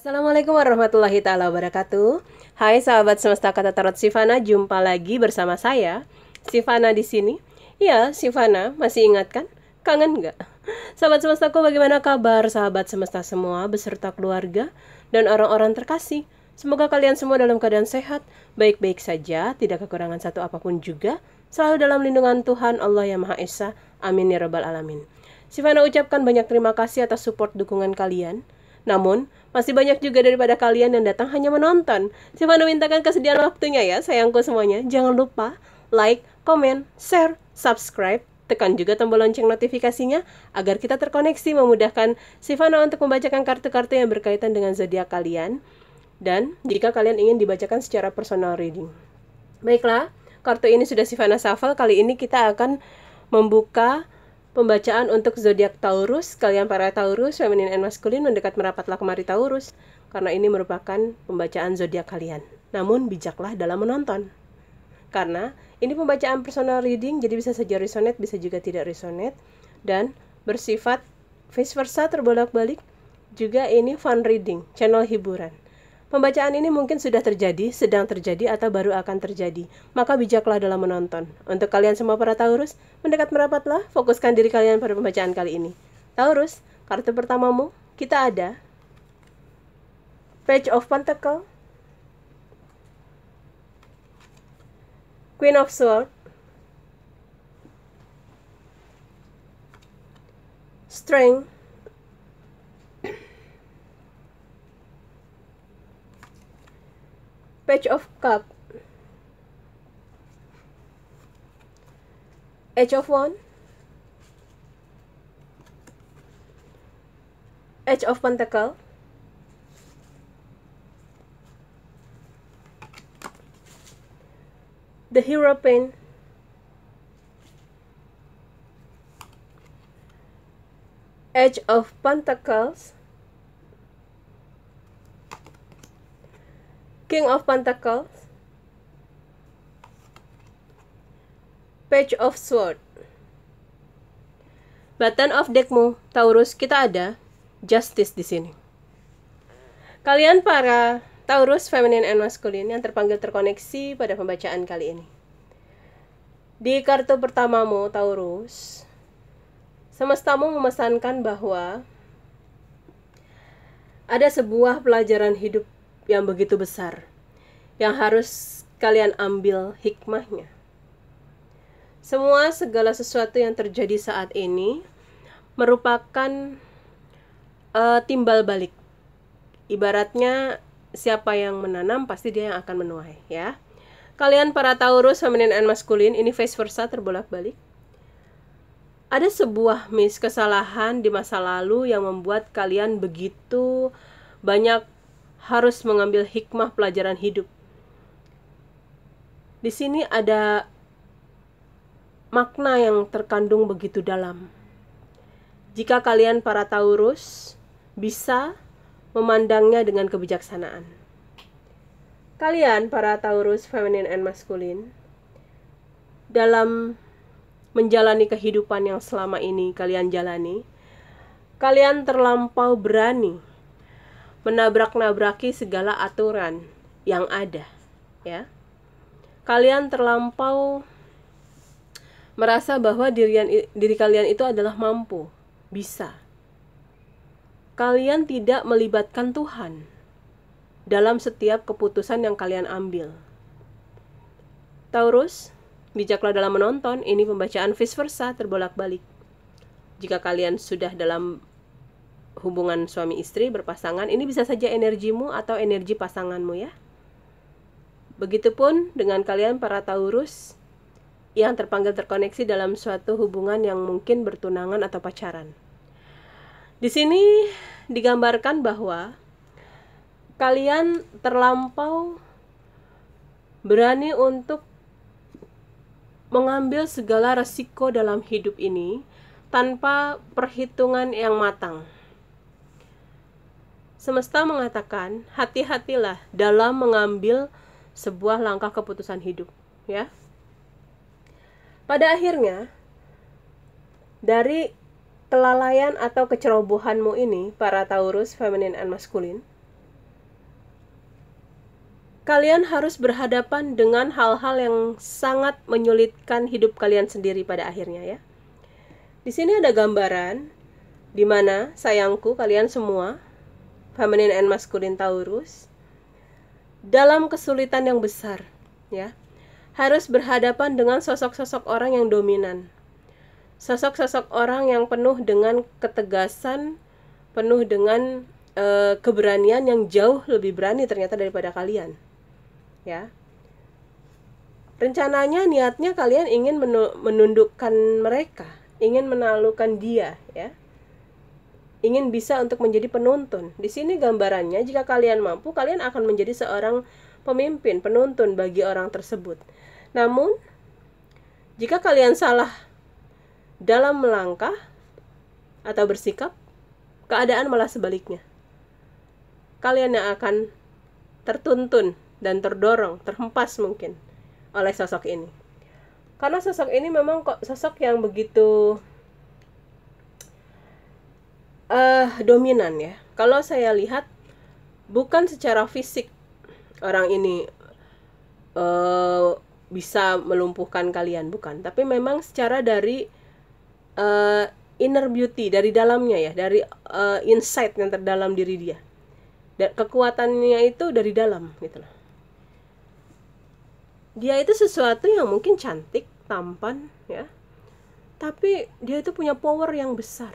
Assalamualaikum warahmatullahi taala wabarakatuh. Hai sahabat semesta kata tarot Sivana, jumpa lagi bersama saya, Sivana di sini. Ya, Sivana, masih ingat kan? Kangen nggak? Sahabat semestaku, bagaimana kabar sahabat semesta semua beserta keluarga dan orang-orang terkasih? Semoga kalian semua dalam keadaan sehat, baik-baik saja, tidak kekurangan satu apapun juga, selalu dalam lindungan Tuhan Allah Yang Maha Esa. Amin ya rabbal alamin. Sivana ucapkan banyak terima kasih atas support dukungan kalian. Namun, masih banyak juga daripada kalian yang datang hanya menonton. Sivana mintakan kesediaan waktunya ya, sayangku semuanya. Jangan lupa like, komen, share, subscribe, tekan juga tombol lonceng notifikasinya agar kita terkoneksi memudahkan Sivana untuk membacakan kartu-kartu yang berkaitan dengan zodiak kalian. Dan jika kalian ingin dibacakan secara personal reading. Baiklah, kartu ini sudah Sivana shuffle. Kali ini kita akan membuka pembacaan untuk zodiak Taurus. Kalian para Taurus, feminin and maskulin, mendekat merapatlah kemari Taurus, karena ini merupakan pembacaan zodiak kalian. Namun bijaklah dalam menonton, karena ini pembacaan personal reading, jadi bisa saja resonate, bisa juga tidak resonate, dan bersifat vice versa, terbolak-balik. Juga ini fun reading, channel hiburan. Pembacaan ini mungkin sudah terjadi, sedang terjadi, atau baru akan terjadi. Maka bijaklah dalam menonton. Untuk kalian semua para Taurus, mendekat merapatlah, fokuskan diri kalian pada pembacaan kali ini. Taurus, kartu pertamamu, kita ada Page of Pentacle, Queen of Swords, Strength, Page of Cups, Edge of Wands, Edge of Pentacle, the Hierophant, Edge of Pentacles, King of Pentacles, Page of Swords. Button of deckmu, Taurus, kita ada Justice di sini. Kalian para Taurus, feminine and masculine yang terpanggil terkoneksi pada pembacaan kali ini. Di kartu pertamamu, Taurus, semestamu memesankan bahwa ada sebuah pelajaran hidup yang begitu besar, yang harus kalian ambil hikmahnya. Segala sesuatu yang terjadi saat ini merupakan timbal balik. Ibaratnya siapa yang menanam pasti dia yang akan menuai, ya. Kalian para Taurus, feminine and masculine, ini vice versa, terbolak-balik. Ada sebuah kesalahan di masa lalu yang membuat kalian begitu banyak harus mengambil hikmah pelajaran hidup. Di sini ada makna yang terkandung begitu dalam. Jika kalian para Taurus bisa memandangnya dengan kebijaksanaan. Kalian para Taurus, feminine and masculine, dalam menjalani kehidupan yang selama ini kalian jalani, kalian terlampau berani menabrak-nabraki segala aturan yang ada, ya. Kalian terlampau merasa bahwa diri kalian itu adalah mampu, bisa. Kalian tidak melibatkan Tuhan dalam setiap keputusan yang kalian ambil. Taurus, bijaklah dalam menonton, ini pembacaan vice versa, terbolak-balik. Jika kalian sudah dalam hubungan suami istri berpasangan, ini bisa saja energimu atau energi pasanganmu, ya. Begitupun dengan kalian para Taurus yang terpanggil terkoneksi dalam suatu hubungan yang mungkin bertunangan atau pacaran. Di sini digambarkan bahwa kalian terlampau berani untuk mengambil segala resiko dalam hidup ini tanpa perhitungan yang matang. Semesta mengatakan, hati-hatilah dalam mengambil sebuah langkah keputusan hidup, ya. Pada akhirnya, dari kelalaian atau kecerobohanmu ini, para Taurus, feminine and masculine, kalian harus berhadapan dengan hal-hal yang sangat menyulitkan hidup kalian sendiri pada akhirnya ya. Di sini ada gambaran di mana sayangku kalian semua, feminine and masculine Taurus, dalam kesulitan yang besar ya. Harus berhadapan dengan sosok-sosok orang yang dominan. Sosok-sosok orang yang penuh dengan ketegasan, penuh dengan keberanian yang jauh lebih berani ternyata daripada kalian. Ya. Rencananya niatnya kalian ingin menundukkan mereka, ingin menaklukkan dia, ya. Ingin bisa untuk menjadi penuntun. Di sini gambarannya jika kalian mampu, kalian akan menjadi seorang pemimpin, penuntun bagi orang tersebut. Namun, jika kalian salah dalam melangkah atau bersikap, keadaan malah sebaliknya. Kalian yang akan tertuntun dan terdorong, terhempas mungkin oleh sosok ini. Karena sosok ini memang kok sosok yang begitu dominan ya. Kalau saya lihat, bukan secara fisik orang ini bisa melumpuhkan kalian, bukan. Tapi memang secara dari inner beauty, dari dalamnya ya, dari insight yang terdalam diri dia. Kekuatannya itu dari dalam gitu loh. Dia itu sesuatu yang mungkin cantik, tampan ya. Tapi dia itu punya power yang besar.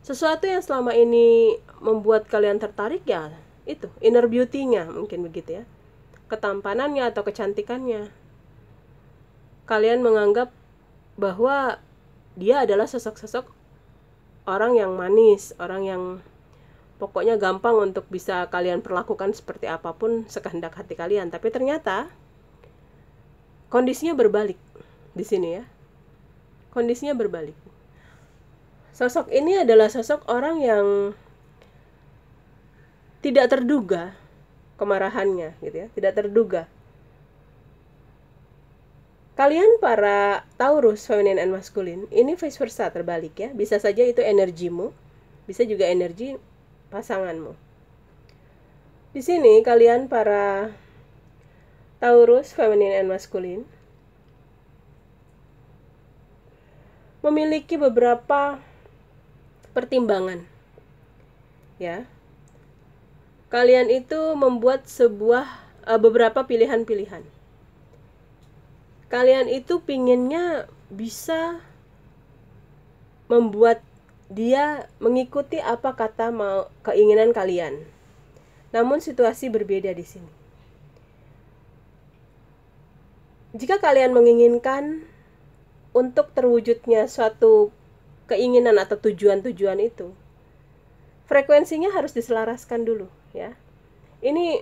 Sesuatu yang selama ini membuat kalian tertarik ya itu inner beauty-nya mungkin begitu ya. Ketampanannya atau kecantikannya. Kalian menganggap bahwa dia adalah sosok-sosok orang yang manis, orang yang pokoknya gampang untuk bisa kalian perlakukan seperti apapun sekehendak hati kalian. Tapi ternyata kondisinya berbalik di sini ya. Kondisinya berbalik. Sosok ini adalah sosok orang yang tidak terduga kemarahannya gitu ya, tidak terduga. Kalian para Taurus, feminine and masculine, ini vice versa, terbalik ya. Bisa saja itu energimu, bisa juga energi pasanganmu. Di sini kalian para Taurus, feminine and masculine, memiliki beberapa pertimbangan. Ya. Kalian itu membuat beberapa pilihan-pilihan. Kalian itu pinginnya bisa membuat dia mengikuti apa kata keinginan kalian. Namun situasi berbeda di sini. Jika kalian menginginkan untuk terwujudnya suatu keinginan atau tujuan-tujuan itu, frekuensinya harus diselaraskan dulu ya. Ini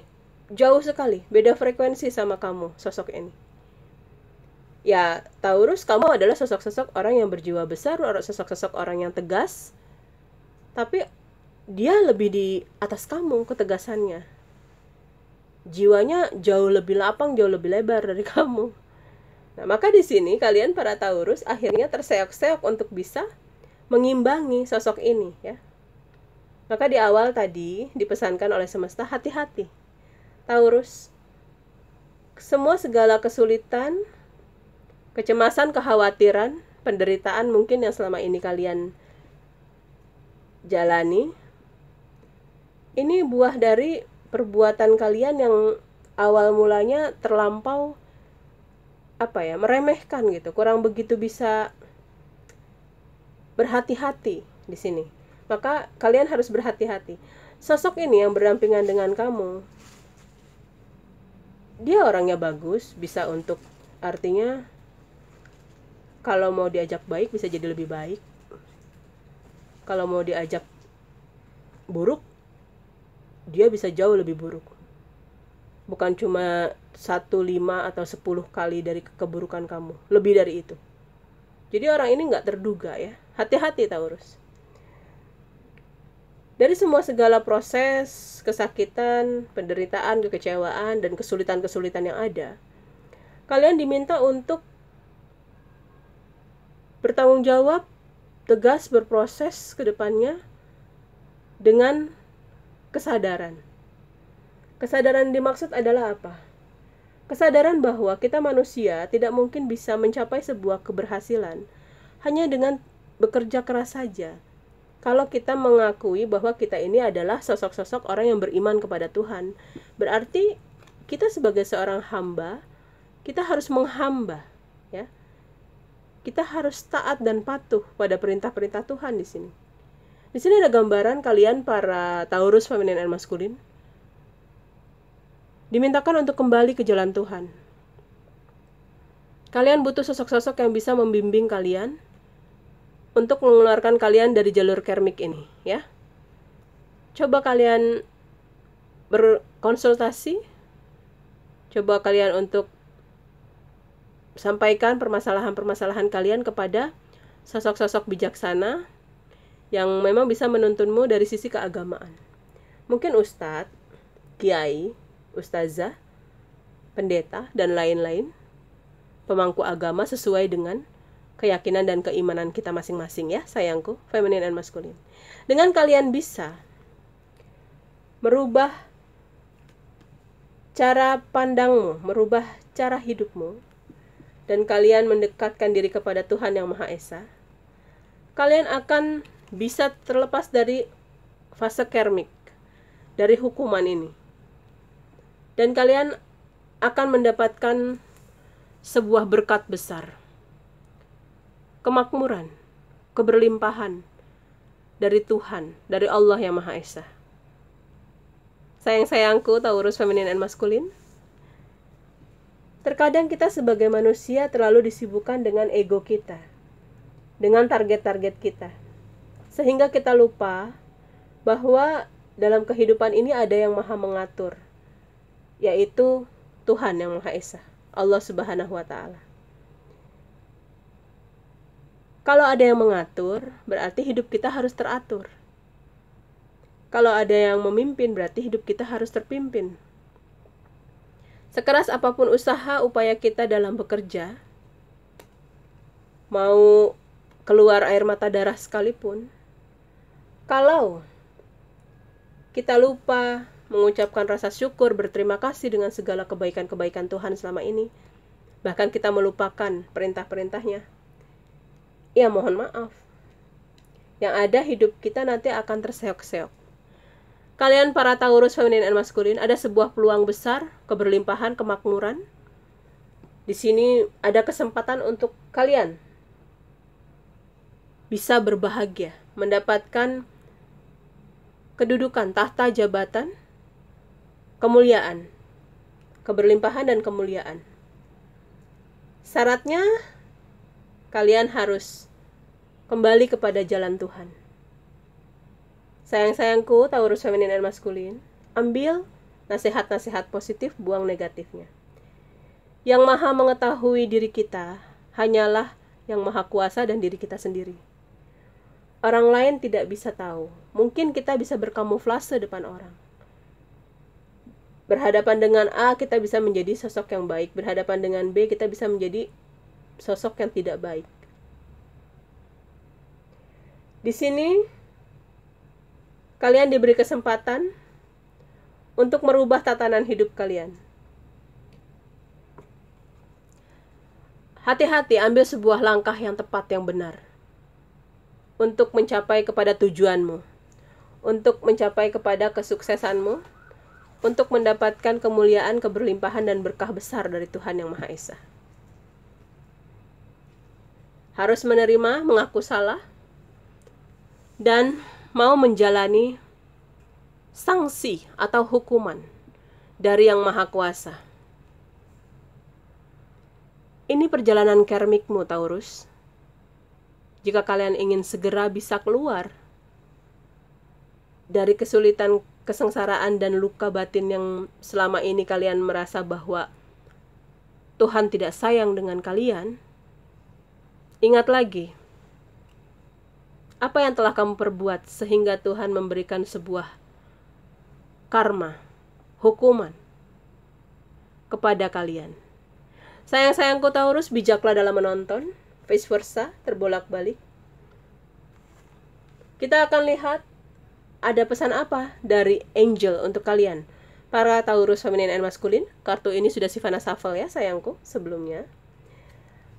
jauh sekali, beda frekuensi sama kamu, sosok ini. Ya, Taurus, kamu adalah sosok-sosok orang yang berjiwa besar, sosok-sosok orang yang tegas. Tapi dia lebih di atas kamu ketegasannya. Jiwanya jauh lebih lapang, jauh lebih lebar dari kamu. Nah, maka di sini kalian para Taurus akhirnya terseok-seok untuk bisa mengimbangi sosok ini ya. Maka di awal tadi dipesankan oleh semesta, hati-hati Taurus. Semua segala kesulitan, kecemasan, kekhawatiran, penderitaan mungkin yang selama ini kalian jalani, ini buah dari perbuatan kalian yang awal mulanya terlampau meremehkan gitu, kurang begitu bisa berhati-hati di sini. Maka kalian harus berhati-hati. Sosok ini yang berdampingan dengan kamu, dia orangnya bagus, bisa untuk, artinya kalau mau diajak baik bisa jadi lebih baik. Kalau mau diajak buruk, dia bisa jauh lebih buruk. Bukan cuma 1, 5, atau 10 kali dari keburukan kamu. Lebih dari itu. Jadi orang ini gak terduga ya. Hati-hati Taurus. Dari semua segala proses, kesakitan, penderitaan, kekecewaan, dan kesulitan-kesulitan yang ada, kalian diminta untuk bertanggung jawab, tegas berproses ke depannya dengan kesadaran. Kesadaran yang dimaksud adalah apa? Kesadaran bahwa kita manusia tidak mungkin bisa mencapai sebuah keberhasilan hanya dengan bekerja keras saja. Kalau kita mengakui bahwa kita ini adalah sosok-sosok orang yang beriman kepada Tuhan, berarti kita sebagai seorang hamba, kita harus menghamba, ya. Kita harus taat dan patuh pada perintah-perintah Tuhan di sini. Di sini ada gambaran kalian para Taurus feminin dan maskulin dimintakan untuk kembali ke jalan Tuhan. Kalian butuh sosok-sosok yang bisa membimbing kalian untuk mengeluarkan kalian dari jalur karmik ini, ya. Coba kalian berkonsultasi, coba kalian untuk sampaikan permasalahan-permasalahan kalian kepada sosok-sosok bijaksana yang memang bisa menuntunmu dari sisi keagamaan. Mungkin ustadz, kiai, ustazah, pendeta, dan lain-lain, pemangku agama sesuai dengan keyakinan dan keimanan kita masing-masing, ya sayangku, feminin dan maskulin. Dengan kalian bisa merubah cara pandangmu, merubah cara hidupmu, dan kalian mendekatkan diri kepada Tuhan Yang Maha Esa, kalian akan bisa terlepas dari fase karmik, dari hukuman ini. Dan kalian akan mendapatkan sebuah berkat besar, kemakmuran, keberlimpahan dari Tuhan, dari Allah Yang Maha Esa. Sayang-sayangku, Taurus feminin dan maskulin, terkadang kita sebagai manusia terlalu disibukkan dengan ego kita, dengan target-target kita, sehingga kita lupa bahwa dalam kehidupan ini ada yang maha mengatur, yaitu Tuhan Yang Maha Esa, Allah Subhanahu wa Ta'ala. Kalau ada yang mengatur, berarti hidup kita harus teratur. Kalau ada yang memimpin, berarti hidup kita harus terpimpin. Sekeras apapun usaha upaya kita dalam bekerja, mau keluar air mata darah sekalipun, kalau kita lupa mengucapkan rasa syukur, berterima kasih dengan segala kebaikan-kebaikan Tuhan selama ini, bahkan kita melupakan perintah-perintahnya, ya mohon maaf, yang ada hidup kita nanti akan terseok-seok. Kalian para Taurus feminin dan maskulin, ada sebuah peluang besar, keberlimpahan, kemakmuran. Di sini ada kesempatan untuk kalian bisa berbahagia, mendapatkan kedudukan, tahta, jabatan, kemuliaan, keberlimpahan dan kemuliaan. Syaratnya kalian harus kembali kepada jalan Tuhan. Sayang-sayangku, Taurus feminin dan maskulin, ambil nasihat-nasihat positif, buang negatifnya. Yang maha mengetahui diri kita hanyalah Yang Maha Kuasa dan diri kita sendiri. Orang lain tidak bisa tahu. Mungkin kita bisa berkamuflase depan orang. Berhadapan dengan A, kita bisa menjadi sosok yang baik. Berhadapan dengan B, kita bisa menjadi sosok yang tidak baik. Di sini, kalian diberi kesempatan untuk merubah tatanan hidup kalian. Hati-hati, ambil sebuah langkah yang tepat, yang benar, untuk mencapai kepada tujuanmu, untuk mencapai kepada kesuksesanmu, untuk mendapatkan kemuliaan, keberlimpahan, dan berkah besar dari Tuhan Yang Maha Esa. Harus menerima, mengaku salah, dan mau menjalani sanksi atau hukuman dari Yang Maha Kuasa. Ini perjalanan karmikmu, Taurus. Jika kalian ingin segera bisa keluar dari kesulitan, kesengsaraan, dan luka batin yang selama ini kalian merasa bahwa Tuhan tidak sayang dengan kalian, ingat lagi, apa yang telah kamu perbuat sehingga Tuhan memberikan sebuah karma, hukuman kepada kalian. Sayang-sayangku Taurus, bijaklah dalam menonton, vice versa, terbolak-balik. Kita akan lihat ada pesan apa dari angel untuk kalian Para Taurus feminin and maskulin, kartu ini sudah Sifana shuffle ya sayangku sebelumnya.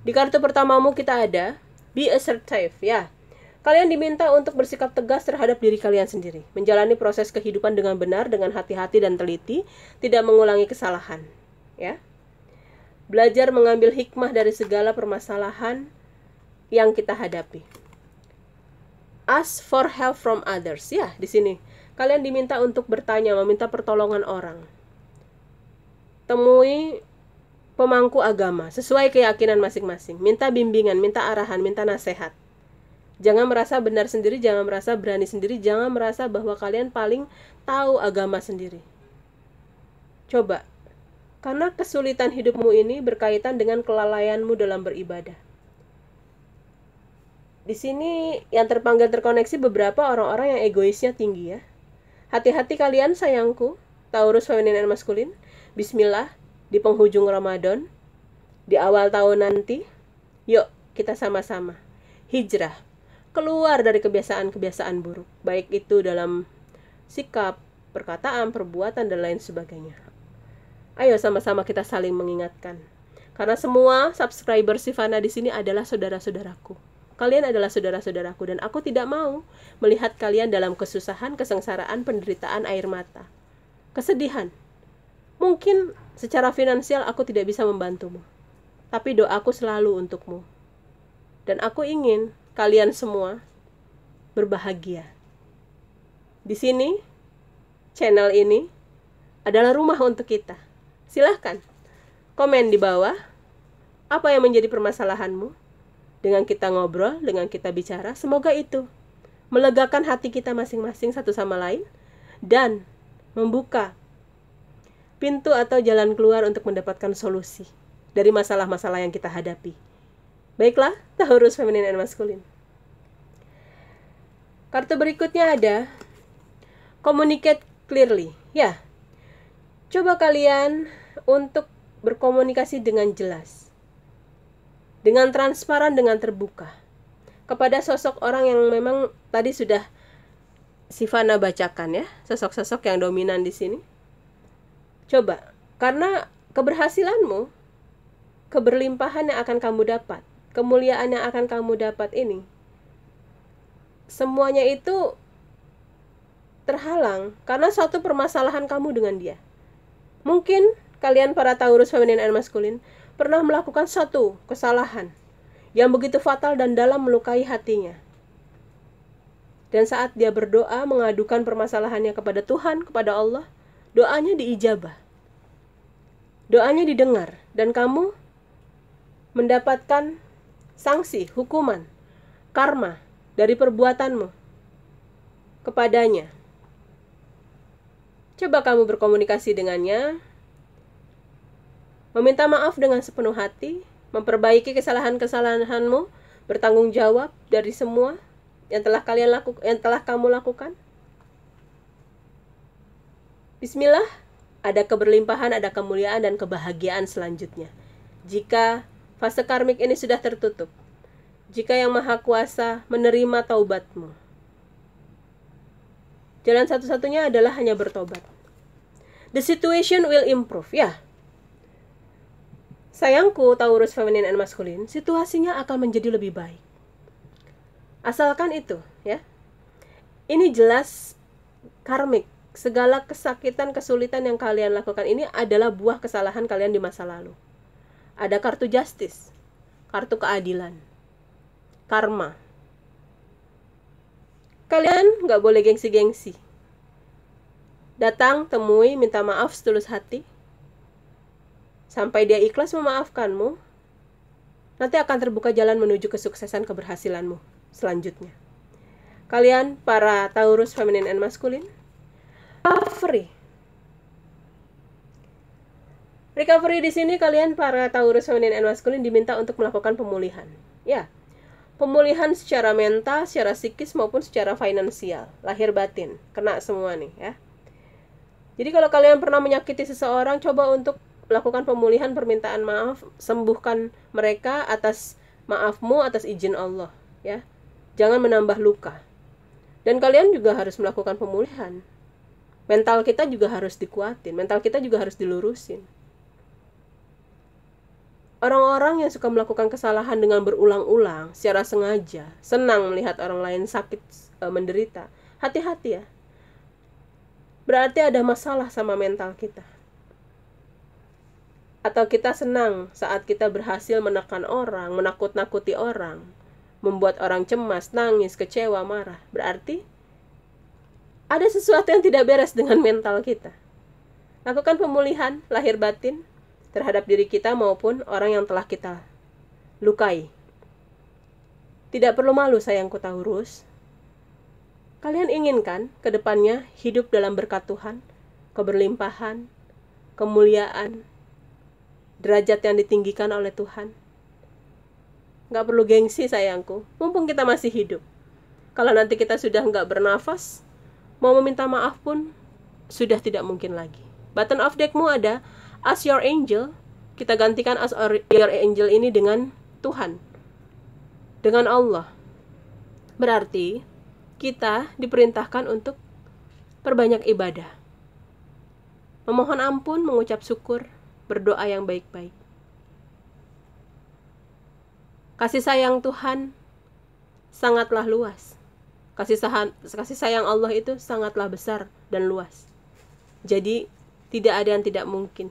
Di kartu pertamamu kita ada be assertive ya. Kalian diminta untuk bersikap tegas terhadap diri kalian sendiri, menjalani proses kehidupan dengan benar, dengan hati-hati dan teliti, tidak mengulangi kesalahan ya. Belajar mengambil hikmah dari segala permasalahan yang kita hadapi. Ask for help from others ya, di sini kalian diminta untuk bertanya, meminta pertolongan orang. Temui pemangku agama sesuai keyakinan masing-masing. Minta bimbingan, minta arahan, minta nasihat. Jangan merasa benar sendiri, jangan merasa berani sendiri, jangan merasa bahwa kalian paling tahu agama sendiri. Coba, karena kesulitan hidupmu ini berkaitan dengan kelalaianmu dalam beribadah. Di sini yang terpanggil terkoneksi beberapa orang-orang yang egoisnya tinggi ya. Hati-hati kalian sayangku, Taurus feminin dan maskulin. Bismillah, di penghujung Ramadan, di awal tahun nanti, yuk kita sama-sama hijrah, keluar dari kebiasaan-kebiasaan buruk, baik itu dalam sikap, perkataan, perbuatan, dan lain sebagainya. Ayo sama-sama kita saling mengingatkan. Karena semua subscriber Sifana di sini adalah saudara-saudaraku. Kalian adalah saudara-saudaraku dan aku tidak mau melihat kalian dalam kesusahan, kesengsaraan, penderitaan, air mata, kesedihan. Mungkin secara finansial aku tidak bisa membantumu, tapi doaku selalu untukmu. Dan aku ingin kalian semua berbahagia. Di sini, channel ini adalah rumah untuk kita. Silahkan komen di bawah apa yang menjadi permasalahanmu. Dengan kita ngobrol, dengan kita bicara, semoga itu melegakan hati kita masing-masing satu sama lain dan membuka pintu atau jalan keluar untuk mendapatkan solusi dari masalah-masalah yang kita hadapi. Baiklah, Taurus feminin dan maskulin. Kartu berikutnya ada communicate clearly. Ya, coba kalian untuk berkomunikasi dengan jelas, dengan transparan, dengan terbuka kepada sosok orang yang memang tadi sudah Sifana bacakan ya, sosok-sosok yang dominan di sini. Coba, karena keberhasilanmu, keberlimpahan yang akan kamu dapat, kemuliaan yang akan kamu dapat ini, semuanya itu terhalang karena suatu permasalahan kamu dengan dia. Mungkin kalian para Taurus feminin dan maskulin pernah melakukan satu kesalahan yang begitu fatal dan dalam melukai hatinya. Dan saat dia berdoa mengadukan permasalahannya kepada Tuhan, kepada Allah, doanya diijabah. Doanya didengar dan kamu mendapatkan sanksi, hukuman, karma dari perbuatanmu kepadanya. Coba kamu berkomunikasi dengannya, meminta maaf dengan sepenuh hati, memperbaiki kesalahan-kesalahanmu, bertanggung jawab dari semua yang telah kamu lakukan. Bismillah, ada keberlimpahan, ada kemuliaan dan kebahagiaan selanjutnya. Jika fase karmik ini sudah tertutup, jika Yang Maha Kuasa menerima taubatmu, jalan satu-satunya adalah hanya bertobat. The situation will improve, ya. Sayangku, Taurus feminin dan maskulin, situasinya akan menjadi lebih baik. Asalkan itu, ya. Ini jelas karmik. Segala kesakitan, kesulitan yang kalian lakukan ini adalah buah kesalahan kalian di masa lalu. Ada kartu justice, kartu keadilan, karma. Kalian nggak boleh gengsi-gengsi. Datang, temui, minta maaf setulus hati. Sampai dia ikhlas memaafkanmu, nanti akan terbuka jalan menuju kesuksesan keberhasilanmu selanjutnya. Kalian para Taurus feminin dan maskulin, recovery di sini kalian para Taurus feminin dan maskulin diminta untuk melakukan pemulihan. Ya, pemulihan secara mental, secara psikis maupun secara finansial, lahir batin, kena semua nih ya. Jadi kalau kalian pernah menyakiti seseorang, coba untuk lakukan pemulihan, permintaan maaf, sembuhkan mereka atas maafmu, atas izin Allah ya. Jangan menambah luka. Dan kalian juga harus melakukan pemulihan. Mental kita juga harus dikuatin, mental kita juga harus dilurusin. Orang-orang yang suka melakukan kesalahan dengan berulang-ulang, secara sengaja, senang melihat orang lain sakit, menderita. Hati-hati ya. Berarti ada masalah sama mental kita. Atau kita senang saat kita berhasil menekan orang, menakut-nakuti orang, membuat orang cemas, nangis, kecewa, marah. Berarti ada sesuatu yang tidak beres dengan mental kita. Lakukan pemulihan lahir batin terhadap diri kita maupun orang yang telah kita lukai. Tidak perlu malu sayangku Taurus. Kalian inginkan ke depannya hidup dalam berkat Tuhan, keberlimpahan, kemuliaan, derajat yang ditinggikan oleh Tuhan. Gak perlu gengsi sayangku, mumpung kita masih hidup. Kalau nanti kita sudah gak bernafas, mau meminta maaf pun sudah tidak mungkin lagi. Button of deckmu ada Ask Your Angel. Kita gantikan Ask Your Angel ini dengan Tuhan, dengan Allah. Berarti kita diperintahkan untuk perbanyak ibadah, memohon ampun, mengucap syukur, berdoa yang baik-baik. Kasih sayang Tuhan sangatlah luas. Kasih sayang Allah itu sangatlah besar dan luas. Jadi tidak ada yang tidak mungkin.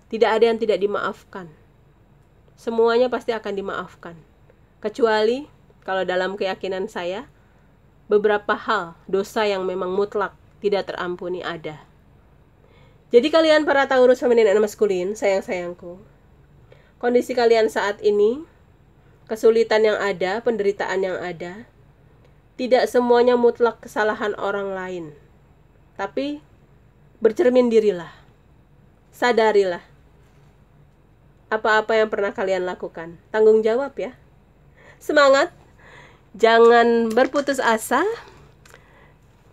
Tidak ada yang tidak dimaafkan. Semuanya pasti akan dimaafkan. Kecuali kalau dalam keyakinan saya, beberapa hal dosa yang memang mutlak tidak terampuni ada. Jadi kalian para Taurus feminin dan maskulin, sayang-sayangku, kondisi kalian saat ini, kesulitan yang ada, penderitaan yang ada, tidak semuanya mutlak kesalahan orang lain. Tapi bercermin dirilah, sadarilah apa-apa yang pernah kalian lakukan. Tanggung jawab ya. Semangat. Jangan berputus asa.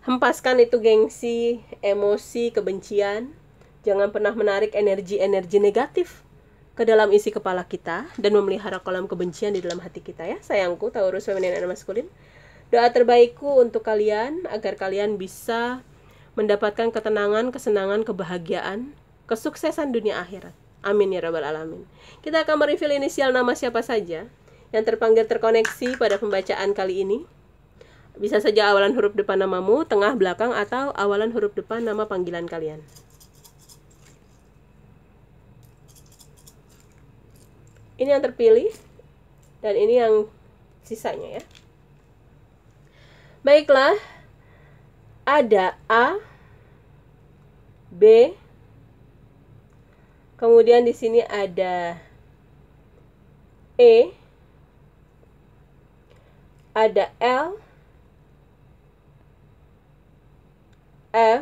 Hempaskan itu gengsi, emosi, kebencian. Jangan pernah menarik energi-energi negatif ke dalam isi kepala kita dan memelihara kolam kebencian di dalam hati kita ya. Sayangku Taurus feminin dan maskulin. Doa terbaikku untuk kalian agar kalian bisa mendapatkan ketenangan, kesenangan, kebahagiaan, kesuksesan dunia akhirat. Amin ya rabbal alamin. Kita akan mereveal inisial nama siapa saja yang terpanggil terkoneksi pada pembacaan kali ini. Bisa saja awalan huruf depan namamu, tengah, belakang, atau awalan huruf depan nama panggilan kalian. Ini yang terpilih, dan ini yang sisanya ya. Baiklah, ada A, B, kemudian di sini ada E, ada L, F,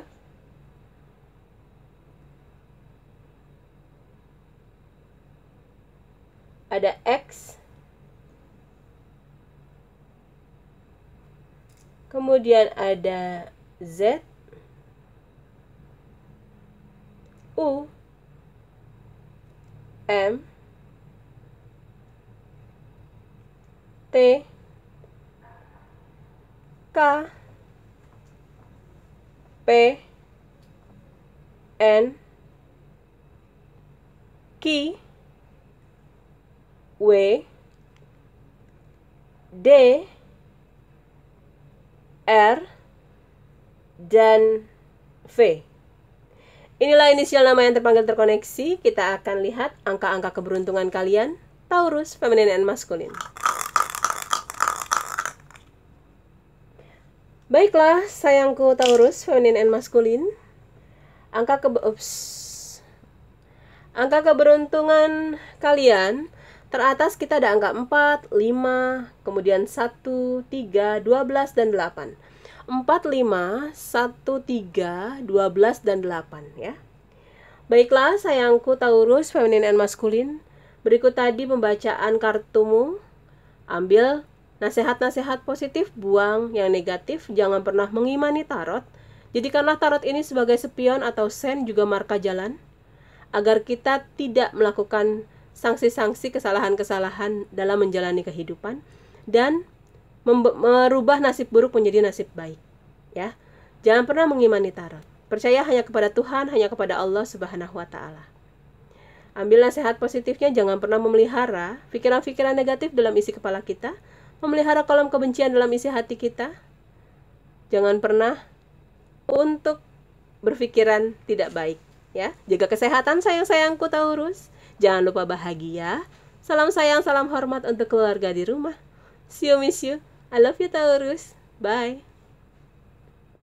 ada X, kemudian ada Z, U, M, T, K, P, N, Q, W, D, R, dan V. Inilah inisial nama yang terpanggil terkoneksi. Kita akan lihat angka-angka keberuntungan kalian, Taurus, feminin dan maskulin. Baiklah, sayangku Taurus, feminin and maskulin. Angka keberuntungan kalian, teratas kita ada angka 4, 5, kemudian 1, 3, 12, dan 8. 4, 5, 1, 3, 12, dan 8 ya. Baiklah, sayangku Taurus, feminin and maskulin. Berikut tadi pembacaan kartumu. Ambil nasihat-nasihat positif, buang yang negatif, jangan pernah mengimani tarot. Jadikanlah tarot ini sebagai spion atau sen, juga marka jalan, agar kita tidak melakukan sanksi-sanksi kesalahan-kesalahan dalam menjalani kehidupan dan merubah nasib buruk menjadi nasib baik. Ya, jangan pernah mengimani tarot. Percaya hanya kepada Tuhan, hanya kepada Allah Subhanahu wa Ta'ala. Ambil nasihat positifnya, jangan pernah memelihara pikiran-pikiran negatif dalam isi kepala kita, memelihara kolam kebencian dalam isi hati kita. Jangan pernah untuk berpikiran tidak baik, ya. Jaga kesehatan sayang-sayangku Taurus. Jangan lupa bahagia. Salam sayang, salam hormat untuk keluarga di rumah. See you, miss you. I love you Taurus. Bye.